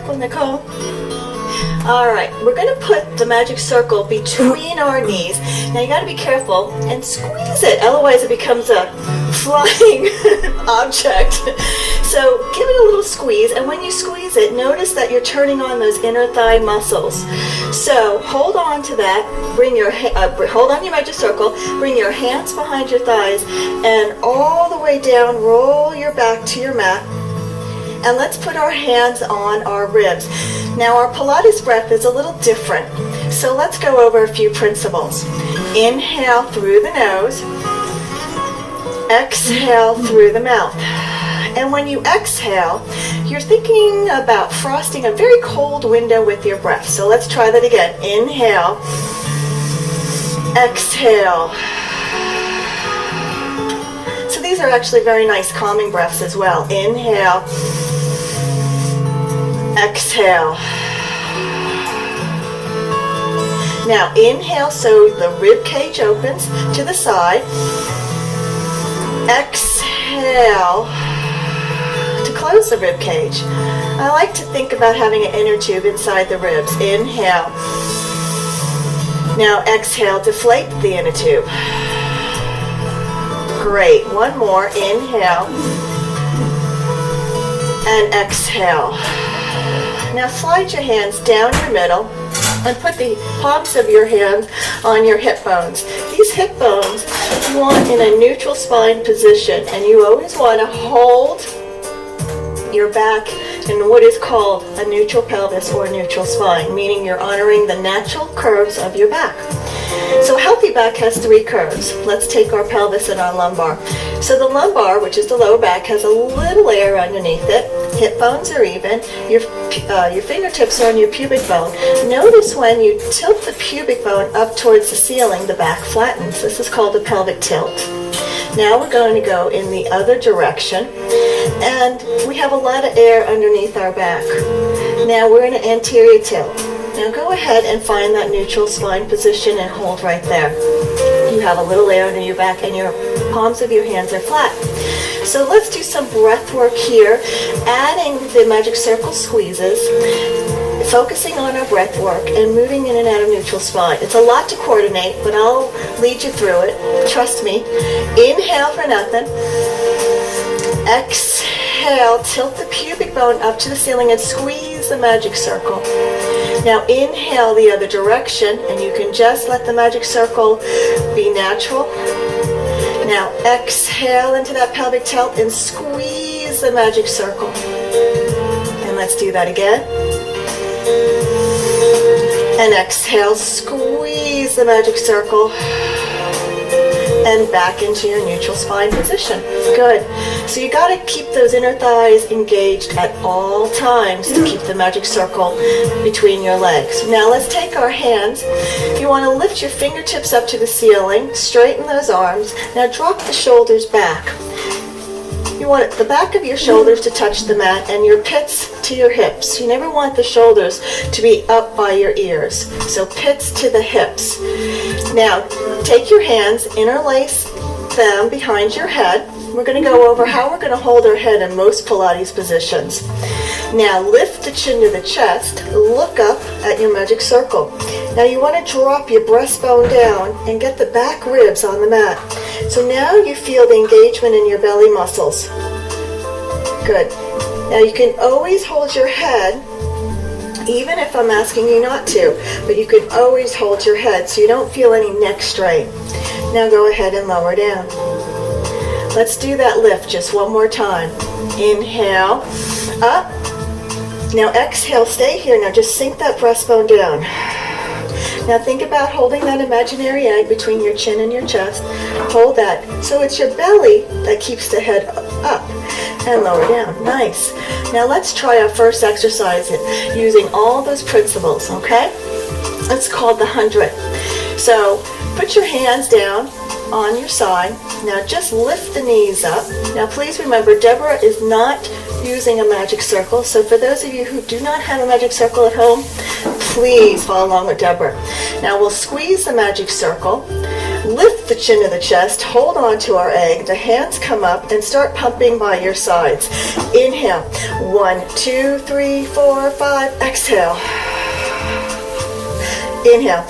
circle, Nicole. All right, we're going to put the magic circle between our knees. Now you got to be careful and squeeze it, otherwise it becomes a flying object. So give it a little squeeze, and when you squeeze it, notice that you're turning on those inner thigh muscles. So hold on to that. Hold on to your magic circle. Bring your hands behind your thighs, and all the way down, roll your back to your mat. And let's put our hands on our ribs. Now our Pilates breath is a little different, so let's go over a few principles. Inhale through the nose, exhale through the mouth. And when you exhale, you're thinking about frosting a very cold window with your breath. So let's try that again. Inhale, exhale. So these are actually very nice calming breaths as well. Inhale, exhale. Now inhale, so the rib cage opens to the side. Exhale to close the rib cage. I like to think about having an inner tube inside the ribs. Inhale. Now exhale, deflate the inner tube. Great. One more. Inhale and exhale. Now slide your hands down your middle and put the palms of your hands on your hip bones. These hip bones you want in a neutral spine position, and you always want to hold your back in what is called a neutral pelvis or neutral spine, meaning you're honoring the natural curves of your back. So a healthy back has three curves. Let's take our pelvis and our lumbar. So the lumbar, which is the lower back, has a little layer underneath it. Hip bones are even. Your fingertips are on your pubic bone. Notice when you tilt the pubic bone up towards the ceiling, the back flattens. This is called a pelvic tilt. Now we're going to go in the other direction, and we have a lot of air underneath our back. Now we're in an anterior tilt. Now go ahead and find that neutral spine position and hold right there. You have a little air under your back, and your palms of your hands are flat. So let's do some breath work here, adding the magic circle squeezes, focusing on our breath work and moving in and out of neutral spine. It's a lot to coordinate, but I'll lead you through it. Trust me. Inhale for nothing. Exhale, tilt the pubic bone up to the ceiling and squeeze the magic circle. Now inhale the other direction, and you can just let the magic circle be natural. Now exhale into that pelvic tilt and squeeze the magic circle. And let's do that again. And exhale, squeeze the magic circle. And back into your neutral spine position. Good. So you got to keep those inner thighs engaged at all times to keep the magic circle between your legs. Now let's take our hands. You want to lift your fingertips up to the ceiling, straighten those arms. Now drop the shoulders back. You want the back of your shoulders to touch the mat and your pits to your hips. You never want the shoulders to be up by your ears. So pits to the hips. Now take your hands, interlace them behind your head. We're going to go over how we're going to hold our head in most Pilates positions. Now lift the chin to the chest, look up at your magic circle. Now you want to drop your breastbone down and get the back ribs on the mat. So now you feel the engagement in your belly muscles. Good. Now you can always hold your head, even if I'm asking you not to, but you can always hold your head so you don't feel any neck strain. Now go ahead and lower down. Let's do that lift just one more time. Inhale, up. Now exhale, stay here. Now just sink that breastbone down. Now think about holding that imaginary egg between your chin and your chest. Hold that. So it's your belly that keeps the head up and lower down. Nice. Now let's try our first exercise using all those principles, okay? It's called the 100. So put your hands down on your side. Now just lift the knees up. Now please remember, Deborah is not using a magic circle. So for those of you who do not have a magic circle at home, please follow along with Deborah. Now we'll squeeze the magic circle. Lift the chin to the chest, hold on to our egg, the hands come up and start pumping by your sides. Inhale, 1, 2, 3, 4, 5, exhale. Inhale,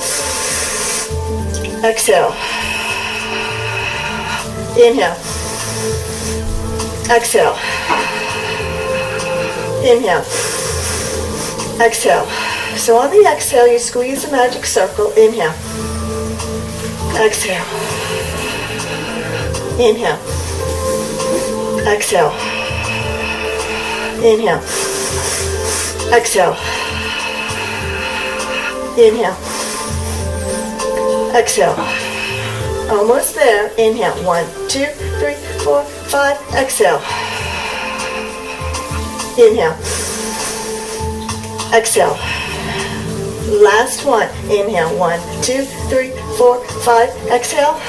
exhale. Inhale, exhale. Inhale, exhale. So on the exhale, you squeeze the magic circle. Inhale, exhale. Inhale, exhale. Inhale, exhale. Inhale, exhale. Almost there. Inhale, 1, 2, 3, 4, 5, exhale. Inhale, exhale. Last one. Inhale, 1, 2, 3, 4, 5, exhale.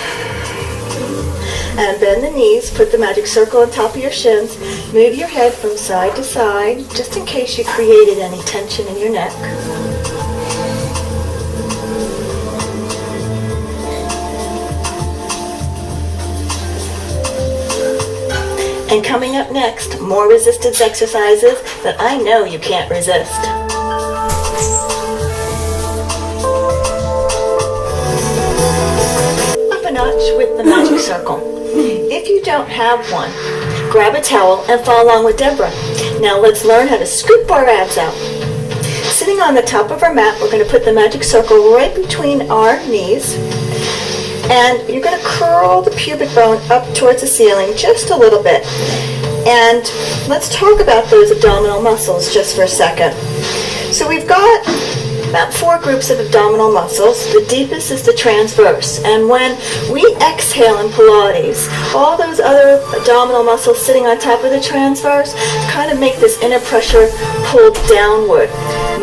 And bend the knees, put the magic circle on top of your shins. Move your head from side to side, just in case you created any tension in your neck. And coming up next, more resistance exercises that I know you can't resist. Up a notch with the magic circle. If you don't have one, grab a towel and follow along with Deborah. Now let's learn how to scoop our abs out. Sitting on the top of our mat, we're going to put the magic circle right between our knees. And you're going to curl the pubic bone up towards the ceiling just a little bit. And let's talk about those abdominal muscles just for a second. So we've got about 4 groups of abdominal muscles. The deepest is the transverse. And when we exhale in Pilates, all those other abdominal muscles sitting on top of the transverse kind of make this inner pressure pull downward,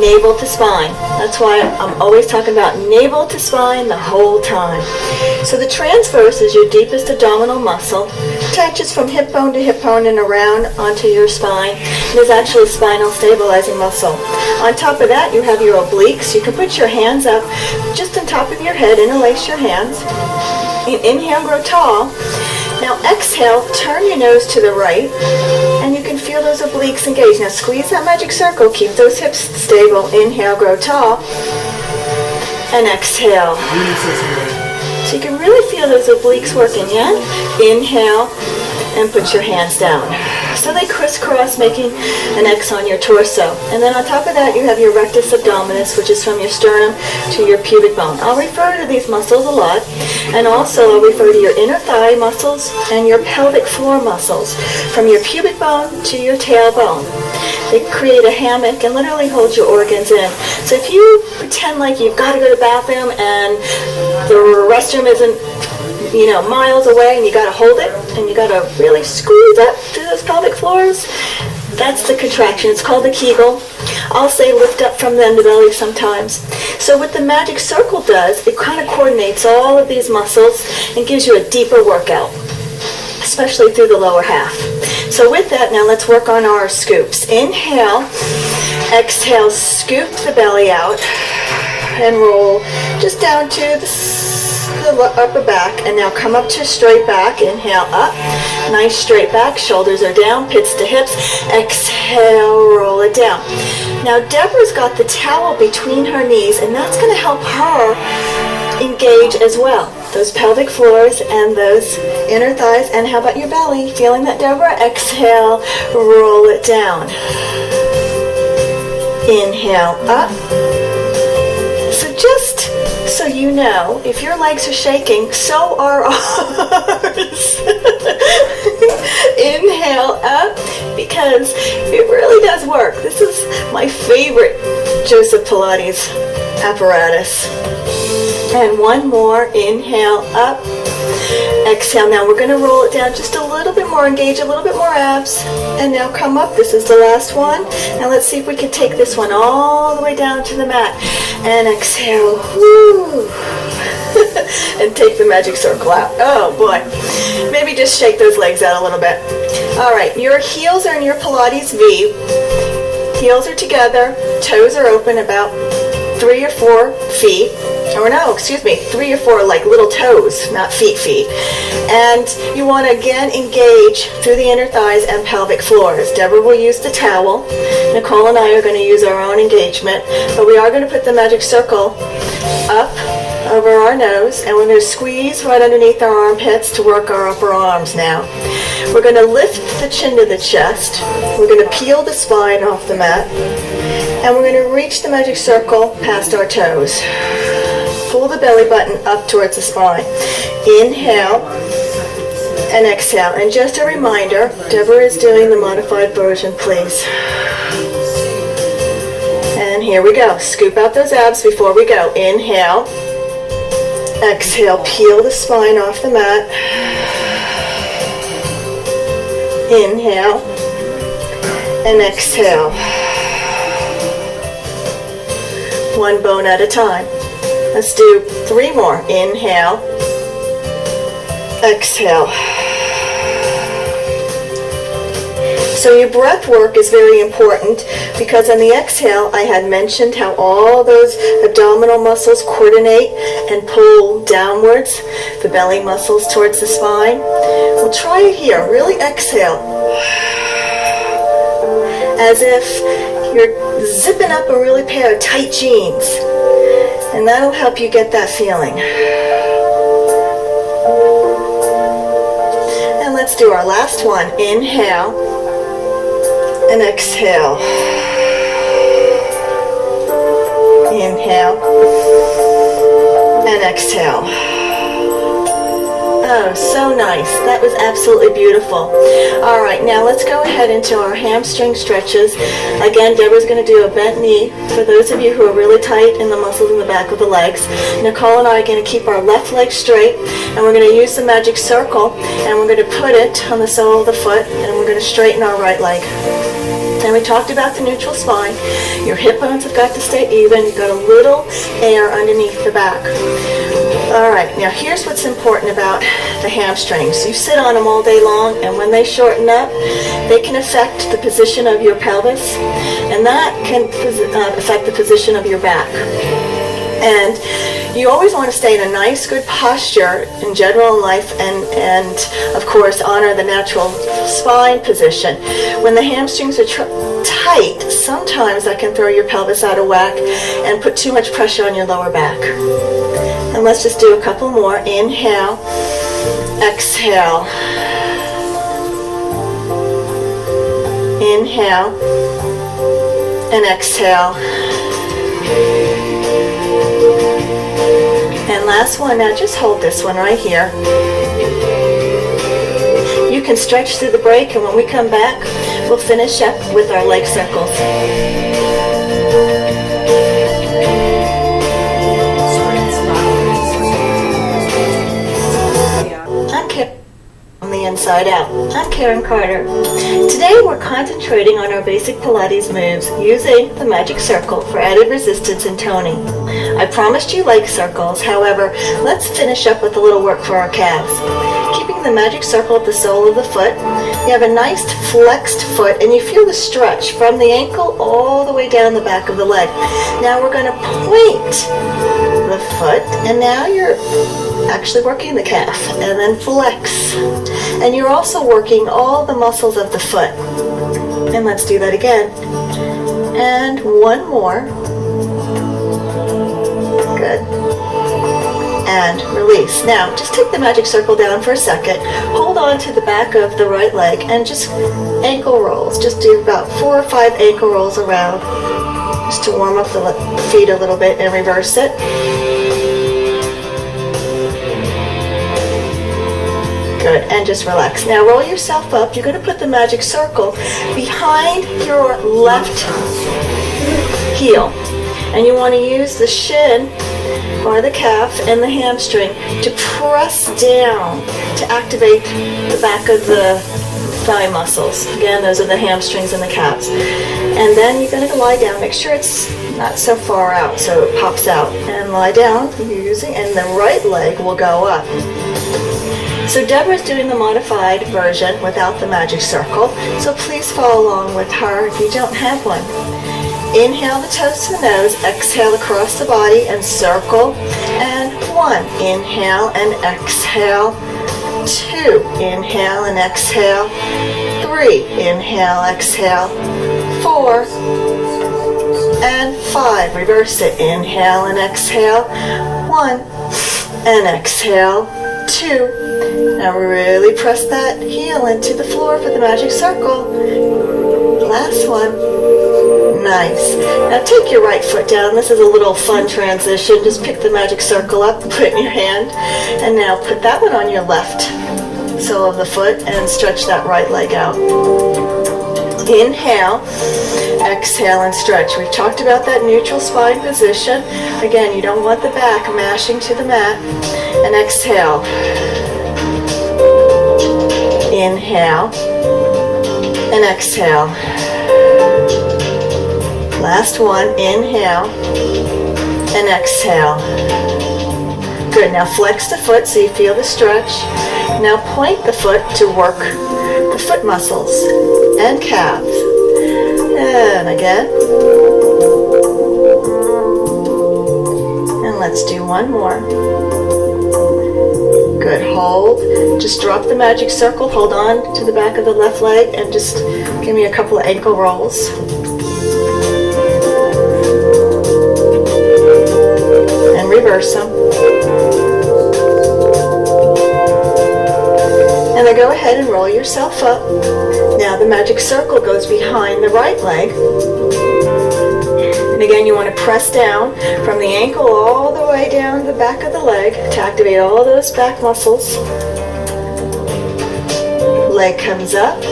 navel to spine. That's why I'm always talking about navel to spine the whole time. So the transverse is your deepest abdominal muscle. Attaches from hip bone to hip bone and around onto your spine. It is actually a spinal stabilizing muscle. On top of that, you have your obliques. You can put your hands up just on top of your head, interlace your hands. Inhale, grow tall. Now exhale, turn your nose to the right, and you can feel those obliques engage. Now squeeze that magic circle, keep those hips stable. Inhale, grow tall, and exhale. So you can really feel those obliques working, yeah? Inhale, and put your hands down. So they crisscross, making an X on your torso. And then on top of that, you have your rectus abdominis, which is from your sternum to your pubic bone. I'll refer to these muscles a lot. And also I'll refer to your inner thigh muscles and your pelvic floor muscles, from your pubic bone to your tailbone. They create a hammock and literally hold your organs in. So if you pretend like you've got to go to the bathroom and the restroom isn't miles away, and you got to hold it, and you got to really squeeze up through those pelvic floors, that's the contraction. It's called the Kegel. I'll say lift up from the underbelly sometimes. So what the magic circle does, it kind of coordinates all of these muscles and gives you a deeper workout, especially through the lower half. So with that, now let's work on our scoops. Inhale, exhale, scoop the belly out and roll just down to the upper back, and now come up to straight back. Inhale up, nice straight back, shoulders are down, pits to hips. Exhale, roll it down. Now Deborah's got the towel between her knees, and that's going to help her engage as well, those pelvic floors and those inner thighs. And how about your belly? Feeling that, Deborah? Exhale, roll it down. Inhale up. So just so you know, if your legs are shaking, so are ours. Inhale up, because it really does work. This is my favorite Joseph Pilates apparatus. And one more. Inhale up, exhale. Now we're going to roll it down just a little bit more, engage a little bit more abs, and now come up. This is the last one. Now let's see if we can take this one all the way down to the mat, and exhale. Woo. And take the magic circle out. Oh boy. Maybe just shake those legs out a little bit. All right, your heels are in your Pilates V. Heels are together, toes are open about 3 or 4 feet, or no, excuse me, 3 or 4 like little toes, not feet. And you want to again engage through the inner thighs and pelvic floors. Deborah will use the towel. Nicole and I are going to use our own engagement, but we are going to put the magic circle up over our nose, and we're going to squeeze right underneath our armpits to work our upper arms now. We're going to lift the chin to the chest. We're going to peel the spine off the mat, and we're going to reach the magic circle past our toes. Pull the belly button up towards the spine. Inhale and exhale. And just a reminder, Deborah is doing the modified version, please. And here we go. Scoop out those abs before we go. Inhale. Exhale, peel the spine off the mat. Inhale and exhale. One bone at a time. Let's do 3 more. Inhale, exhale. So your breath work is very important because on the exhale, I had mentioned how all those abdominal muscles coordinate and pull downwards, the belly muscles towards the spine. We'll try it here. Really exhale. As if you're zipping up a really pair of tight jeans. And that'll help you get that feeling. And let's do our last one. Inhale. And exhale. Inhale and exhale. Oh, so nice. That was absolutely beautiful. All right, now let's go ahead into our hamstring stretches. Again, Deborah's going to do a bent knee for those of you who are really tight in the muscles in the back of the legs. Nicole and I are going to keep our left leg straight, and we're going to use the magic circle, and we're going to put it on the sole of the foot, and we're going to straighten our right leg. And we talked about the neutral spine. Your hip bones have got to stay even. You've got a little air underneath the back. All right, now here's what's important about the hamstrings. You sit on them all day long, and when they shorten up, they can affect the position of your pelvis, and that can affect the position of your back. And you always want to stay in a nice, good posture in general in life, and of course, honor the natural spine position. When the hamstrings are tight, sometimes that can throw your pelvis out of whack and put too much pressure on your lower back. And let's just do a couple more. Inhale, exhale. Inhale and exhale. And last one. Now just hold this one right here. You can stretch through the break, and when we come back, we'll finish up with our leg circles. I'm Karen on the inside out. I'm Karen Carter. Today we're concentrating on our basic Pilates moves using the magic circle for added resistance and toning. I promised you leg circles, however, let's finish up with a little work for our calves. Keeping the magic circle at the sole of the foot, you have a nice flexed foot, and you feel the stretch from the ankle all the way down the back of the leg. Now we're going to point the foot, and now you're actually working the calf, and then flex. And you're also working all the muscles of the foot. And let's do that again. And one more. Good. And release. Now, just take the magic circle down for a second. Hold on to the back of the right leg and just ankle rolls. Just do about 4 or 5 ankle rolls around, just to warm up the feet a little bit, and reverse it. Good, and just relax. Now roll yourself up. You're going to put the magic circle behind your left heel. And you want to use the shin or the calf and the hamstring to press down to activate the back of the thigh muscles. Again, those are the hamstrings and the calves. And then you're going to lie down. Make sure it's not so far out so it pops out. And lie down, and the right leg will go up. So Deborah's doing the modified version without the magic circle, so please follow along with her if you don't have one. Inhale the toes to the nose, exhale across the body and circle. And 1, inhale and exhale. 2, inhale and exhale. 3, inhale, exhale. 4 and 5, reverse it. Inhale and exhale. 1 and exhale. 2. Now really press that heel into the floor for the magic circle. Last one. Nice. Now take your right foot down. This is a little fun transition. Just pick the magic circle up, put it in your hand, and now put that one on your left sole of the foot and stretch that right leg out. Inhale, exhale and stretch. We've talked about that neutral spine position. Again, you don't want the back mashing to the mat. And exhale. Inhale and exhale. Last one, inhale and exhale. Good, now flex the foot so you feel the stretch. Now point the foot to work the foot muscles and calves. And again. And let's do one more. Good, hold. Just drop the magic circle, hold on to the back of the left leg and just give me a couple of ankle rolls. And reverse them. And then go ahead and roll yourself up. Now the magic circle goes behind the right leg. And again, you want to press down from the ankle all the way down the back of the leg to activate all those back muscles. Leg comes up.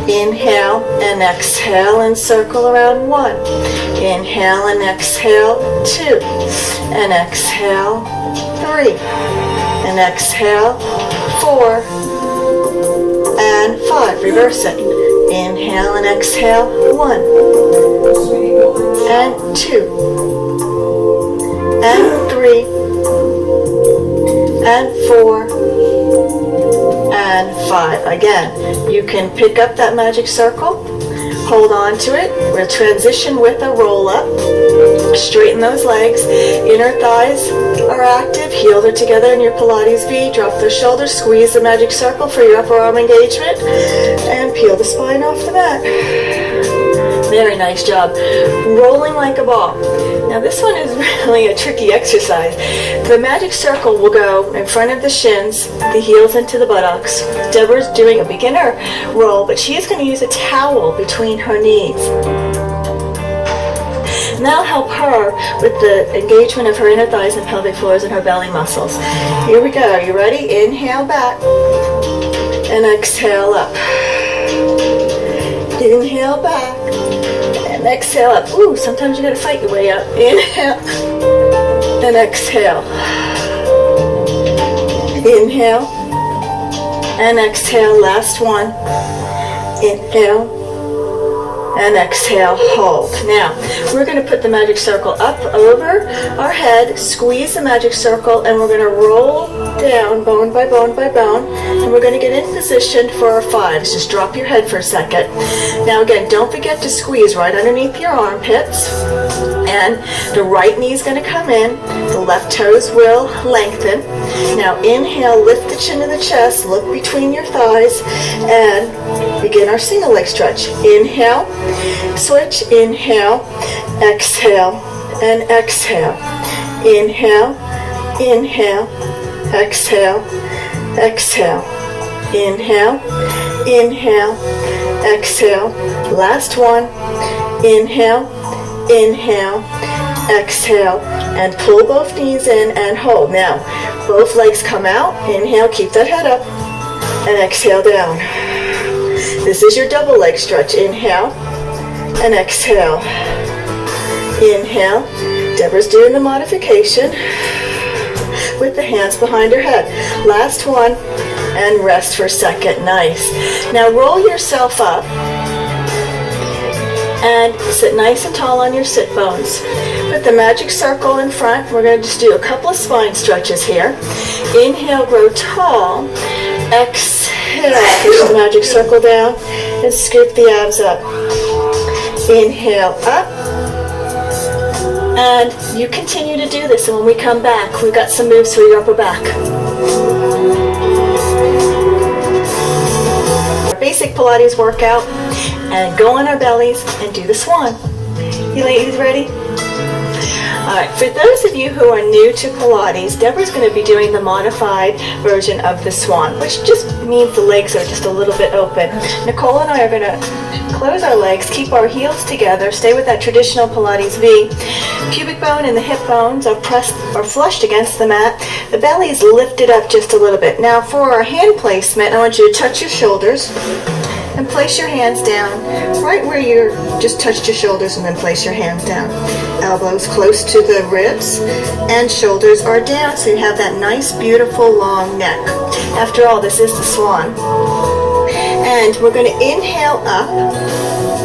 Inhale and exhale and circle around 1. Inhale and exhale 2. And exhale 3. And exhale 4. And 5. Reverse it. Inhale and exhale. 1. And 2. And 3. And 4. And 5. Again, you can pick up that magic circle, hold on to it. We'll transition with a roll up. Straighten those legs. Inner thighs are active. Heels are together in your Pilates V. Drop those shoulders. Squeeze the magic circle for your upper arm engagement. And peel the spine off the mat. Very nice job. Rolling like a ball. Now this one is really a tricky exercise. The magic circle will go in front of the shins, the heels into the buttocks. Deborah's doing a beginner roll, but she is going to use a towel between her knees. And that'll help her with the engagement of her inner thighs and pelvic floors and her belly muscles. Here we go. You ready? Inhale back and exhale up. Inhale back and exhale up. Ooh, sometimes you gotta fight your way up. Inhale and exhale. Inhale and exhale. Last one. Inhale and exhale, hold. Now, we're going to put the magic circle up over our head, squeeze the magic circle, and we're going to roll down bone by bone by bone, and we're going to get in position for our 5s. Just drop your head for a second. Now again, don't forget to squeeze right underneath your armpits, and the right knee is going to come in, the left toes will lengthen. Now inhale, lift the chin to the chest, look between your thighs, and begin our single leg stretch. Inhale, switch, inhale, exhale, and exhale. Inhale, inhale, exhale, exhale. Inhale, inhale, exhale. Last one. Inhale, inhale, exhale, and pull both knees in and hold. Now, both legs come out. Inhale, keep that head up, and exhale down. This is your double leg stretch. Inhale and exhale. Inhale. Deborah's doing the modification with the hands behind her head. Last one, and rest for a second. Nice. Now roll yourself up and sit nice and tall on your sit bones. Put the magic circle in front. We're going to just do a couple of spine stretches here. Inhale, grow tall. Exhale, push the magic circle down and scoop the abs up. Inhale up And you continue to do this, and when we come back, we've got some moves for your upper back. Basic Pilates workout, and go on our bellies and do the swan. You ladies ready? Alright, for those of you who are new to Pilates, Deborah's going to be doing the modified version of the swan, which just means the legs are just a little bit open. Nicole and I are going to close our legs, keep our heels together, stay with that traditional Pilates V. Pubic bone and the hip bones are flushed against the mat. The belly is lifted up just a little bit. Now for our hand placement, I want you to touch your shoulders and place your hands down right where you just touched your shoulders, and then place your hands down. Elbows close to the ribs and shoulders are down, so you have that nice, beautiful, long neck. After all, this is the swan. And we're going to inhale up.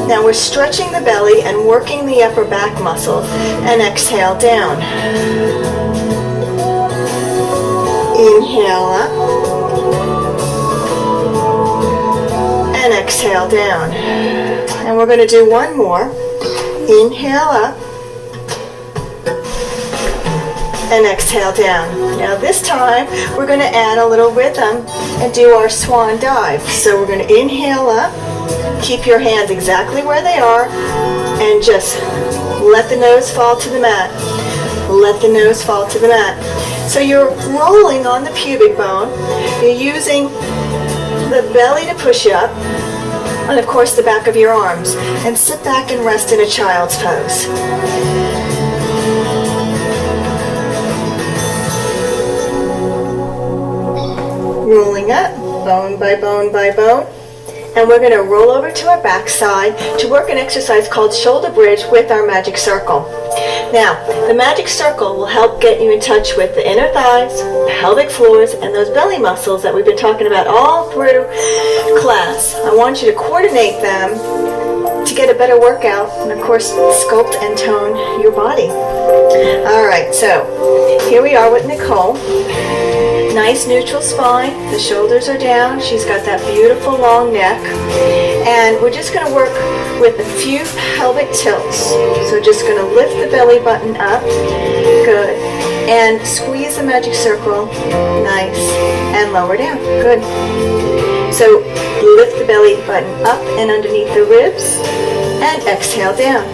Now we're stretching the belly and working the upper back muscles, and exhale down. Inhale up. And exhale down. And we're going to do one more. Inhale up. And exhale down. Now this time we're going to add a little rhythm and do our swan dive. So we're going to inhale up, keep your hands exactly where they are, and just let the nose fall to the mat. Let the nose fall to the mat. So you're rolling on the pubic bone. You're using the belly to push up, and of course the back of your arms. And sit back and rest in a child's pose. Rolling up, bone by bone by bone. And we're going to roll over to our back side to work an exercise called shoulder bridge with our magic circle. Now, the magic circle will help get you in touch with the inner thighs, pelvic floors, and those belly muscles that we've been talking about all through class. I want you to coordinate them to get a better workout, and of course, sculpt and tone your body. All right, so here we are with Nicole. Nice neutral spine, the shoulders are down, she's got that beautiful long neck, and we're just going to work with a few pelvic tilts. So just going to lift the belly button up, good, and squeeze the magic circle, nice, and lower down, good. So lift the belly button up and underneath the ribs, and exhale down.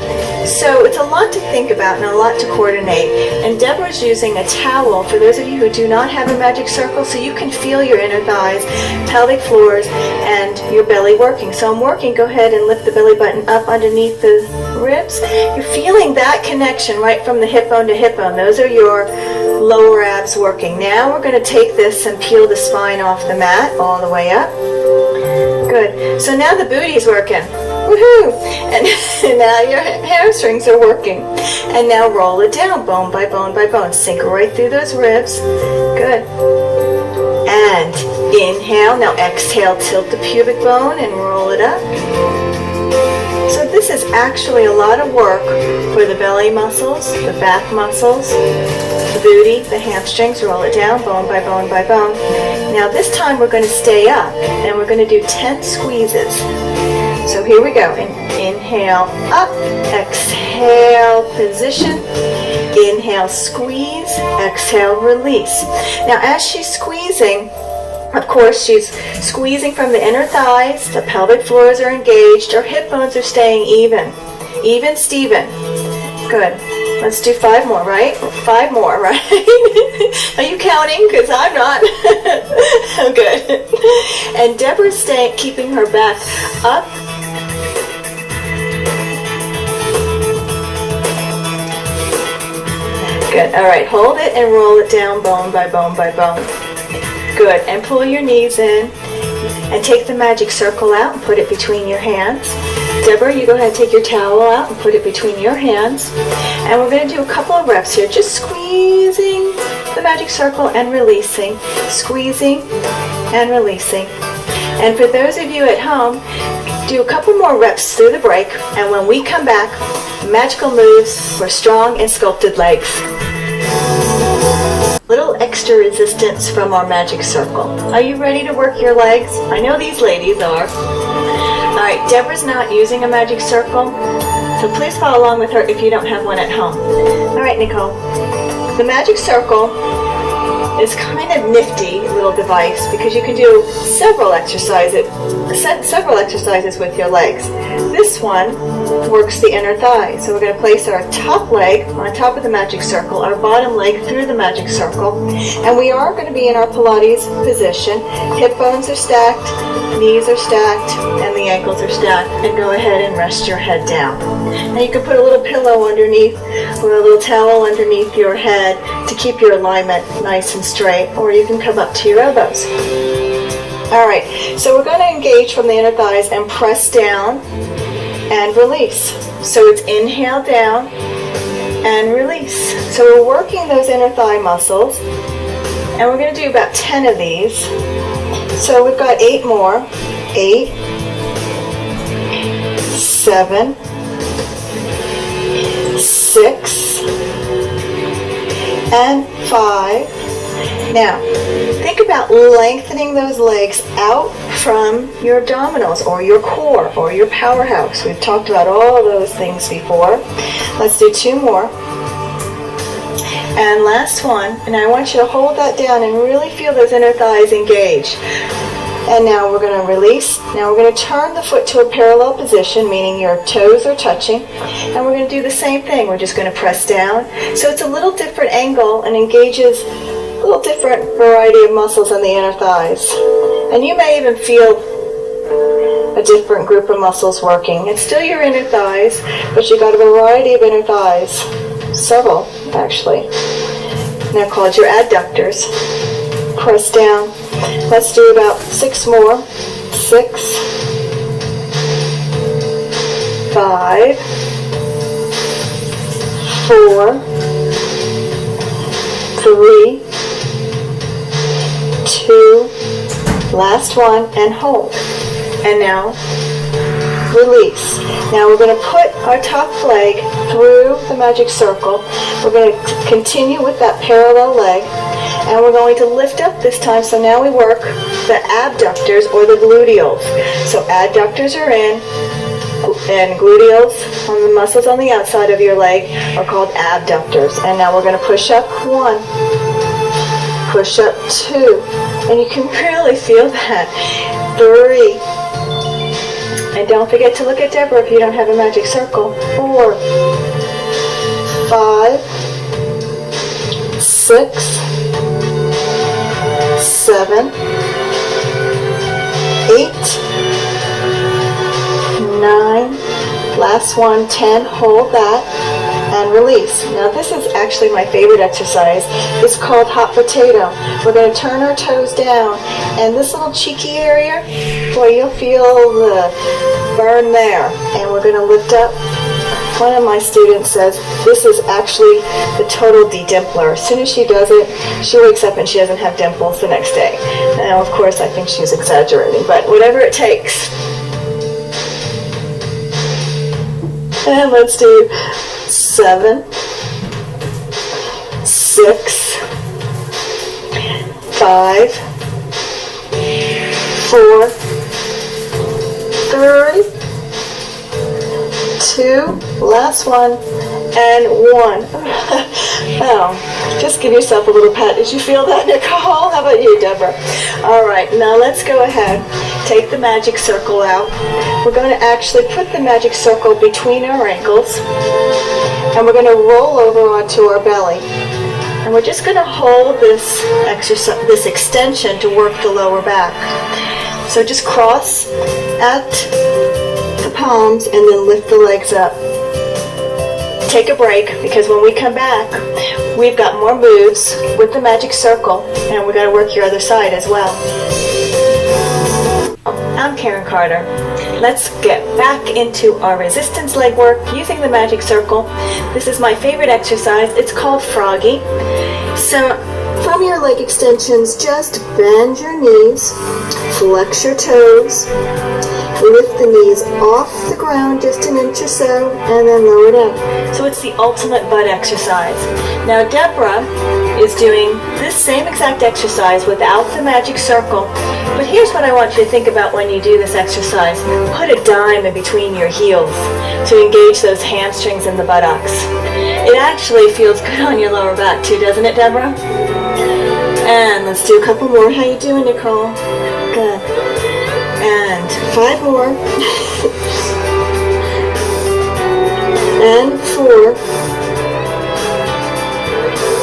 So it's a lot to think about and a lot to coordinate. And Deborah's using a towel for those of you who do not have a magic circle, so you can feel your inner thighs, pelvic floors, and your belly working. So I'm working, go ahead and lift the belly button up underneath the ribs. You're feeling that connection right from the hip bone to hip bone. Those are your lower abs working. Now we're going to take this and peel the spine off the mat all the way up. Good. So now the booty's working. Woohoo! And now your hamstrings are working. And now roll it down, bone by bone by bone. Sink right through those ribs. Good. And inhale. Now exhale, tilt the pubic bone and roll it up. So this is actually a lot of work for the belly muscles, the back muscles, the booty, the hamstrings. Roll it down, bone by bone by bone. Now this time we're going to stay up, and we're going to do 10 squeezes. So here we go. Inhale up, exhale, position, inhale, squeeze, exhale, release. Now as she's squeezing, of course she's squeezing from the inner thighs, the pelvic floors are engaged, her hip bones are staying even Steven. Good. Let's do 5 more, right? 5 more, right? Are you counting? Because I'm not. Oh, good. And Deborah's keeping her back up. Good. All right. Hold it and roll it down bone by bone by bone. Good. And pull your knees in and take the magic circle out and put it between your hands. Deborah, you go ahead and take your towel out and put it between your hands. And we're going to do a couple of reps here, just squeezing the magic circle and releasing, squeezing and releasing. And for those of you at home, do a couple more reps through the break, and when we come back, magical moves for strong and sculpted legs. Little extra resistance from our magic circle. Are you ready to work your legs? I know these ladies are. Alright, Deborah's not using a magic circle, So please follow along with her if you don't have one at home. All right, Nicole. The magic circle is kind of nifty little device because you can do several exercises with your legs. This one works the inner thigh. So we're going to place our top leg on top of the magic circle, our bottom leg through the magic circle, and we are going to be in our Pilates position. Hip bones are stacked, knees are stacked, and the ankles are stacked. And go ahead and rest your head down. Now you can put a little pillow underneath or a little towel underneath your head to keep your alignment nice and straight, or you can come up to your elbows. All right, so we're going to engage from the inner thighs and press down and release. So it's inhale down and release. So we're working those inner thigh muscles, and we're going to do about 10 of these. So we've got 8 more. 8, 7, 6, and 5. Now, think about lengthening those legs out from your abdominals or your core or your powerhouse. We've talked about all those things before. Let's do 2 more. And last one, and I want you to hold that down and really feel those inner thighs engage. And now we're going to release. Now we're going to turn the foot to a parallel position, meaning your toes are touching. And we're going to do the same thing. We're just going to press down. So it's a little different angle and engages a little different variety of muscles in the inner thighs. And you may even feel a different group of muscles working. It's still your inner thighs, but you've got a variety of inner thighs. Several, actually. They're called your adductors. Press down. Let's do about 6 more. 6, 5, 4, 3, 2, last one, and hold. And now release. Now we're going to put our top leg through the magic circle. We're going to continue with that parallel leg, and we're going to lift up this time. So now we work the abductors or the gluteals. So adductors are in, and gluteals, on the muscles on the outside of your leg, are called abductors. And now we're going to push up 1, push up 2, and you can really feel that. 3, and don't forget to look at Deborah if you don't have a magic circle. 4, 5, 6, 7, 8, 9, last one, 10, hold that, and release. Now this is actually my favorite exercise. It's called hot potato. We're going to turn our toes down, and this little cheeky area, boy, you'll feel the burn there. And we're going to lift up. One of my students says this is actually the total de-dimpler. As soon as she does it, she wakes up and she doesn't have dimples the next day. Now, of course, I think she's exaggerating, but whatever it takes. And let's do 7, 6, 5, 4, 3, 2, last one, and 1. Well, just give yourself a little pat. Did you feel that, Nicole? How about you, Deborah? All right, now let's go ahead. Take the magic circle out. We're going to actually put the magic circle between our ankles, and we're going to roll over onto our belly. And we're just going to hold this exercise, this extension, to work the lower back. So just cross at the palms and then lift the legs up. Take a break, because when we come back, we've got more moves with the magic circle, and we're going to work your other side as well. I'm Karen Carter. Let's get back into our resistance leg work using the magic circle. This is my favorite exercise. It's called Froggy. So from your leg extensions, just bend your knees, flex your toes, Lift the knees off the ground just an inch or so, and then lower down. So it's the ultimate butt exercise. Now Deborah is doing this same exact exercise without the magic circle, but here's what I want you to think about when you do this exercise. Put a dime in between your heels to engage those hamstrings and the buttocks. It actually feels good on your lower back too, doesn't it, Deborah? And let's do a couple more. How you doing, Nicole? Good. And 5 more. And 4.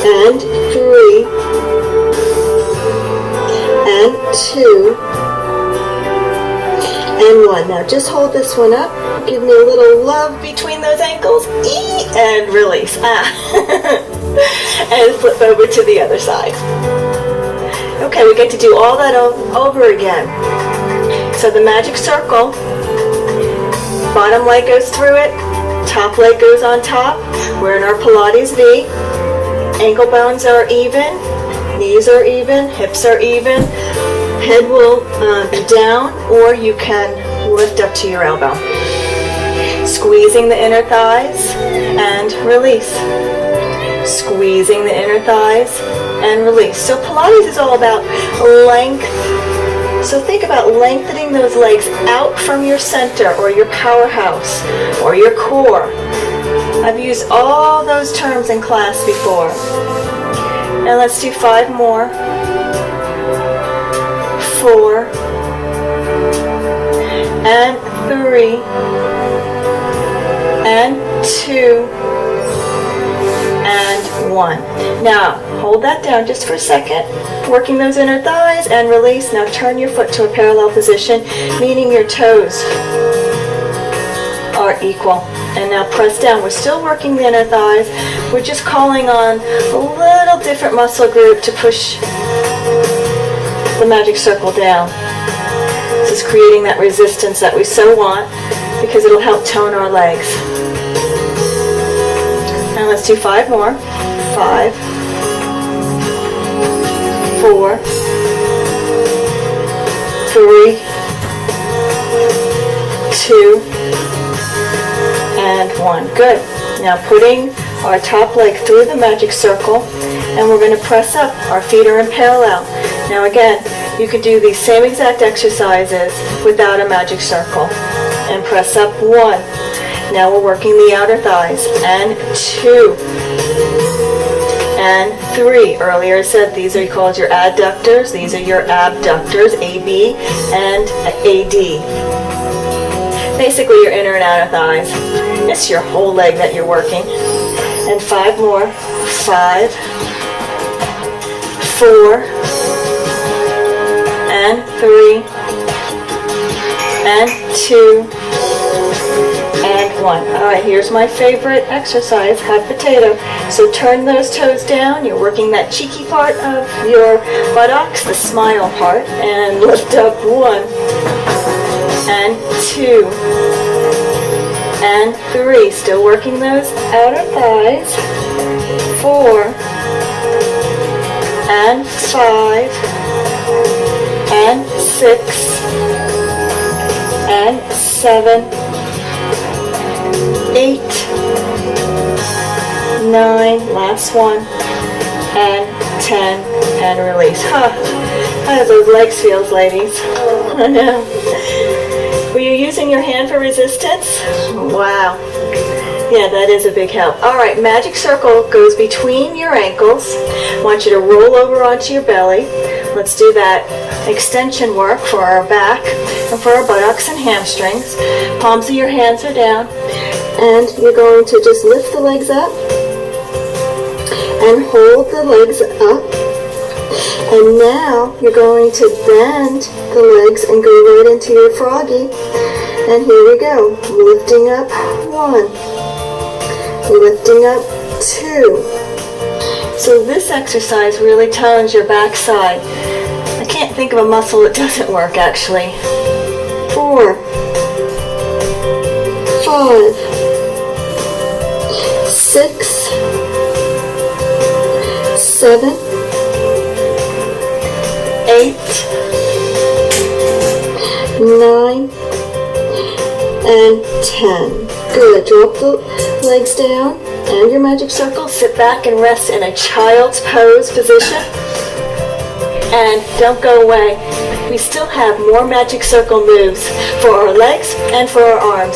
And 3. And 2. And 1. Now just hold this one up. Give me a little love between those ankles. And release. And flip over to the other side. Okay, we get to do all that over again. So the magic circle, bottom leg goes through it, top leg goes on top. We're in our Pilates V. Ankle bones are even, knees are even, hips are even. Head will be down, or you can lift up to your elbow. Squeezing the inner thighs and release. Squeezing the inner thighs and release. So Pilates is all about length. So think about lengthening those legs out from your center or your powerhouse or your core. I've used all those terms in class before. And let's do 5 more. 4 and 3 and 2 and 1. Now, hold that down just for a second. Working those inner thighs and release. Now turn your foot to a parallel position, meaning your toes are equal. And now press down. We're still working the inner thighs. We're just calling on a little different muscle group to push the magic circle down. This is creating that resistance that we so want because it'll help tone our legs. And let's do 5 more. 5, 4, 3, 2, and 1. Good. Now putting our top leg through the magic circle, and we're going to press up. Our feet are in parallel. Now again, you could do these same exact exercises without a magic circle. And press up 1. Now we're working the outer thighs. And 2. And 3. Earlier I said these are called your adductors. These are your abductors, AB and AD. Basically your inner and outer thighs. It's your whole leg that you're working. And 5 more. 5, 4, and 3, and 2, and 1. All right, here's my favorite exercise, hot potato. So turn those toes down. You're working that cheeky part of your buttocks, the smile part, and lift up 1, and 2, and 3. Still working those outer thighs. 4, and 5, and 6, and 7, 8, 9, last one, and 10, and release. How do those legs feel, ladies? I know. Were you using your hand for resistance? Wow. Yeah, that is a big help. All right, magic circle goes between your ankles. I want you to roll over onto your belly. Let's do that extension work for our back and for our buttocks and hamstrings. Palms of your hands are down. And you're going to just lift the legs up and hold the legs up. And now you're going to bend the legs and go right into your froggy. And here we go. Lifting up 1. Lifting up 2. So this exercise really tones your backside. I can't think of a muscle that doesn't work actually. 4, 5, 6, 7, 8, 9, and 10. Good. Drop the legs down and your magic circle. Sit back and rest in a child's pose position. And don't go away. We still have more magic circle moves for our legs and for our arms.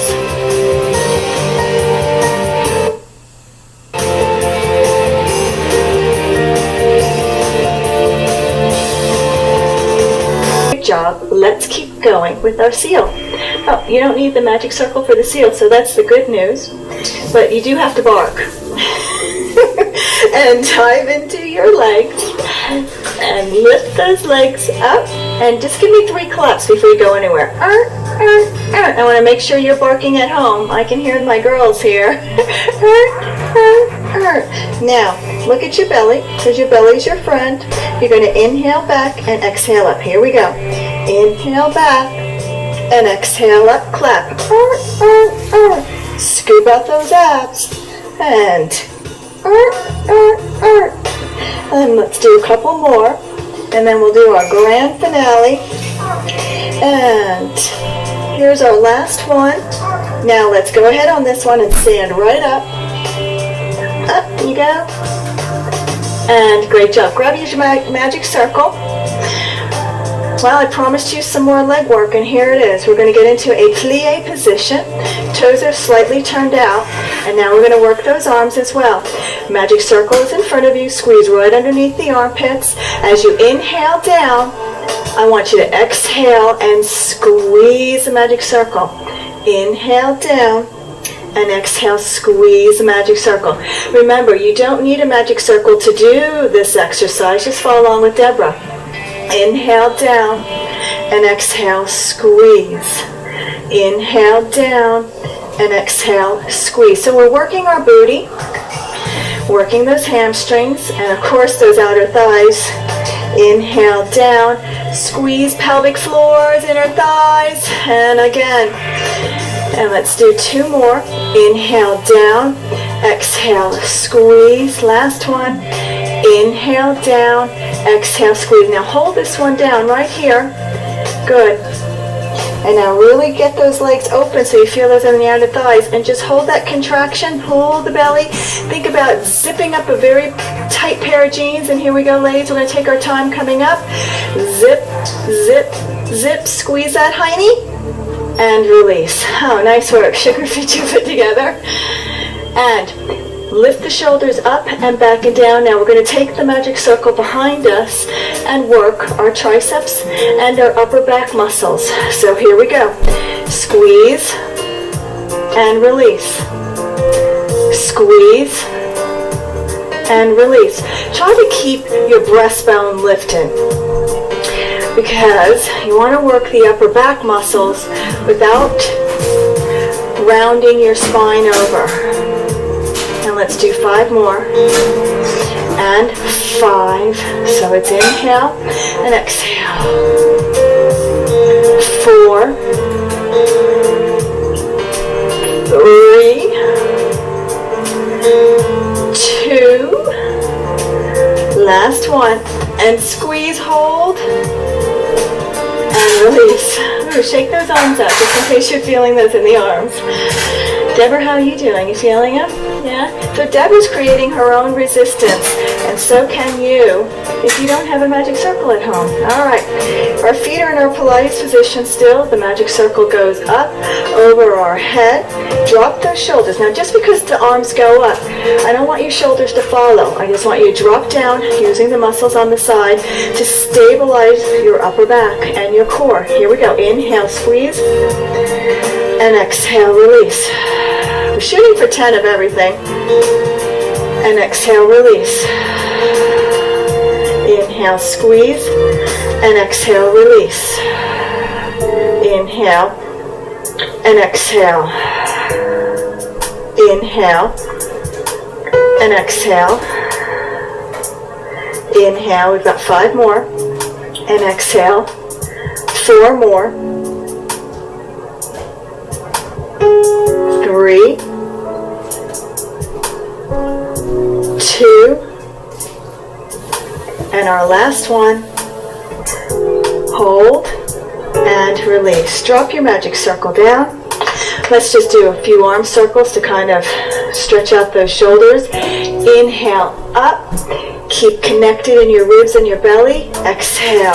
Good job. Let's keep going with our seal. Oh, you don't need the magic circle for the seal, so that's the good news. But you do have to bark. And dive into your legs and lift those legs up and just give me 3 claps before you go anywhere. I want to make sure you're barking at home. I can hear my girls here. Now, look at your belly, because your belly's your friend. You're going to inhale back and exhale up. Here we go. Inhale back and exhale up. Clap. Scoop out those abs. And let's do a couple more. And then we'll do our grand finale. And here's our last one. Now let's go ahead on this one and stand right up. Up you go. And great job. Grab your magic circle. Well, I promised you some more leg work, and here it is. We're going to get into a plie position. Toes are slightly turned out, and now we're going to work those arms as well. Magic circle is in front of you. Squeeze right underneath the armpits. As you inhale down, I want you to exhale and squeeze the magic circle. Inhale down and exhale, squeeze the magic circle. Remember, you don't need a magic circle to do this exercise. Just follow along with Deborah. Inhale down and exhale, squeeze. Inhale down and exhale, squeeze. So we're working our booty, working those hamstrings, and of course those outer thighs. Inhale down, squeeze pelvic floors, inner thighs, and again. And let's do 2 more. Inhale down, exhale, squeeze. Last one. Inhale down, exhale, squeeze. Now hold this one down right here. Good. And now really get those legs open so you feel those on the outer thighs, and just hold that contraction, pull the belly. Think about zipping up a very tight pair of jeans, and here we go, ladies. We're going to take our time coming up. Zip, zip, zip, squeeze that hiney, and release. Oh, nice work. Sugar feet you put together. And lift the shoulders up and back and down. Now we're going to take the magic circle behind us and work our triceps and our upper back muscles. So here we go. Squeeze and release. Squeeze and release. Try to keep your breastbone lifted, because you want to work the upper back muscles without rounding your spine over. And let's do 5 more. And 5. So it's inhale and exhale. 4. 3. 2. Last one. And squeeze, hold. And release. Ooh, shake those arms out just in case you're feeling those in the arms. Deborah, how are you doing? You feeling them? Yeah? So Deborah's creating her own resistance, and so can you if you don't have a magic circle at home. All right. Our feet are in our Pilates position still. The magic circle goes up over our head. Drop those shoulders. Now, just because the arms go up, I don't want your shoulders to follow. I just want you to drop down using the muscles on the side to stabilize your upper back and your core. Here we go. Inhale, squeeze, and exhale, release. We're shooting for 10 of everything. And exhale, release. Inhale, squeeze, and exhale, release. Inhale, and exhale. Inhale, and exhale. Inhale, we've got 5 more. And exhale, 4 more. 3, 2, and our last one. Hold and release. Drop your magic circle down. Let's just do a few arm circles to kind of stretch out those shoulders. Inhale up. Keep connected in your ribs and your belly. Exhale.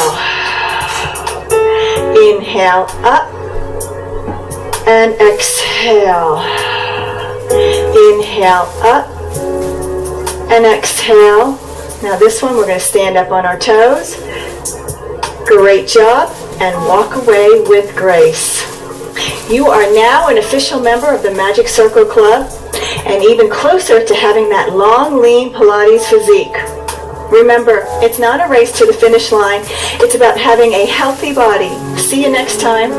Inhale up. And exhale. Inhale up. And exhale. Now this one, we're going to stand up on our toes. Great job. And walk away with grace. You are now an official member of the Magic Circle Club and even closer to having that long, lean Pilates physique. Remember, it's not a race to the finish line. It's about having a healthy body. See you next time.